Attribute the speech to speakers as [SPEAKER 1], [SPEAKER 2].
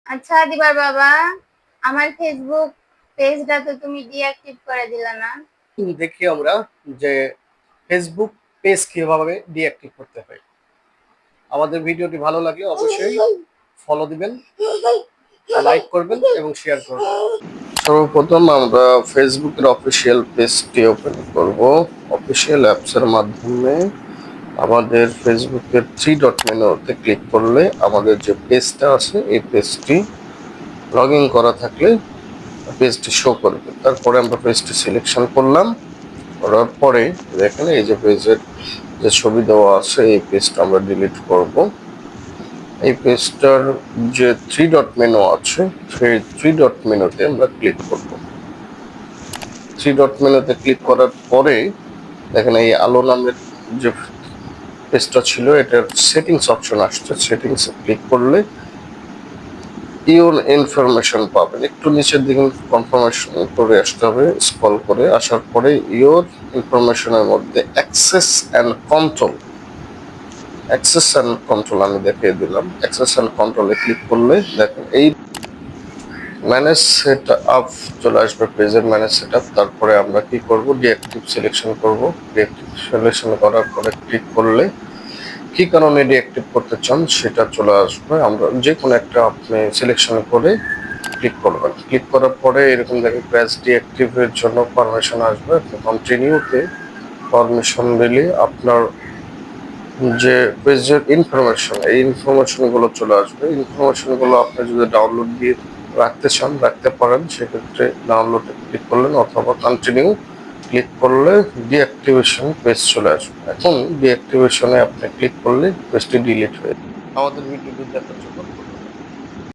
[SPEAKER 1] আচ্ছা দিবার বাবা, আমার ফেসবুক পেজটা তো তুমি ডিঅ্যাক্টিভ করে দিলা না?
[SPEAKER 2] দেখি আমরা যে ফেসবুক পেজ কিভাবে ডিঅ্যাক্টিভ করতে হয়। আমাদের ভিডিওটি ভালো লাগলে অবশ্যই ফলো দিবেন, লাইক করবেন এবং শেয়ার করবেন। সর্বপ্রথম আমরা ফেসবুকের অফিসিয়াল পেজটি ওপেন করব। অফিসিয়াল অ্যাপসের মাধ্যমে আমাদের ফেসবুকের থ্রি ডট মেনুতে ক্লিক করলে আমাদের যে পেজটা আছে এই পেজটি লগ ইন করা থাকলে পেজটি শো করবে। তারপরে আমরা পেজটি সিলেকশন করলাম, করার পরে দেখেন এই যে পেজের যে ছবি দেওয়া আছে এই পেজটা আমরা ডিলিট করব। এই পেজটার যে থ্রি ডট মেনু আছে সেই থ্রি ডট মেনুতে আমরা ক্লিক করব। থ্রি ডট মেনুতে ক্লিক করার পরে দেখেন এই আলো নামের যে পেজটা ছিল এটার সেটিংস অপশন আসছে। সেটিংসে ক্লিক করলে ইওর ইনফরমেশন পাবেন। একটু নিচের দিকে কনফার্মেশন করে আসতে হবে, স্ক্রল করে আসার পরে ইওর ইনফরমেশনের মধ্যে অ্যাক্সেস অ্যান্ড কন্ট্রোল আমি দেখিয়ে দিলাম। অ্যাক্সেস অ্যান্ড কন্ট্রোলে ক্লিক করলে দেখেন এই ম্যানেজ সেট আপ চলে আসবে, পেজের ম্যানেজ সেট আপ। তারপরে আমরা কি করব, ডিঅ্যাক্টিভ সিলেকশন করব। ডিঅ্যাক্টিভ সিলেকশন করার পরে ক্লিক করলে কি কারণে ডিঅ্যাক্টিভ করতে চান সেটা চলে আসবে। আমরা যে কোনো একটা আপনি সিলেকশন করে ক্লিক করবেন। ক্লিক করার পরে এরকম দেখেন পেজ ডিঅ্যাক্টিভের জন্য পারমিশন আসবে। কন্টিনিউতে পারমিশন দিলে আপনার যে পেজের ইনফরমেশন এই ইনফরমেশনগুলো চলে আসবে। ইনফরমেশনগুলো আপনি যদি ডাউনলোড দিয়ে রাখতে চান রাখতে পারেন, সেক্ষেত্রে ডাউনলোডে ক্লিক করলেন অথবা কন্টিনিউ ক্লিক করলে ডিঅ্যাক্টিভেশন পেজ চলে আসবে। এখন ডিঅ্যাক্টিভেশনে আপনি ক্লিক করলে পেজটি ডিলিট হয়ে যাবে। আমাদের ভিডিওটি দেখার জন্য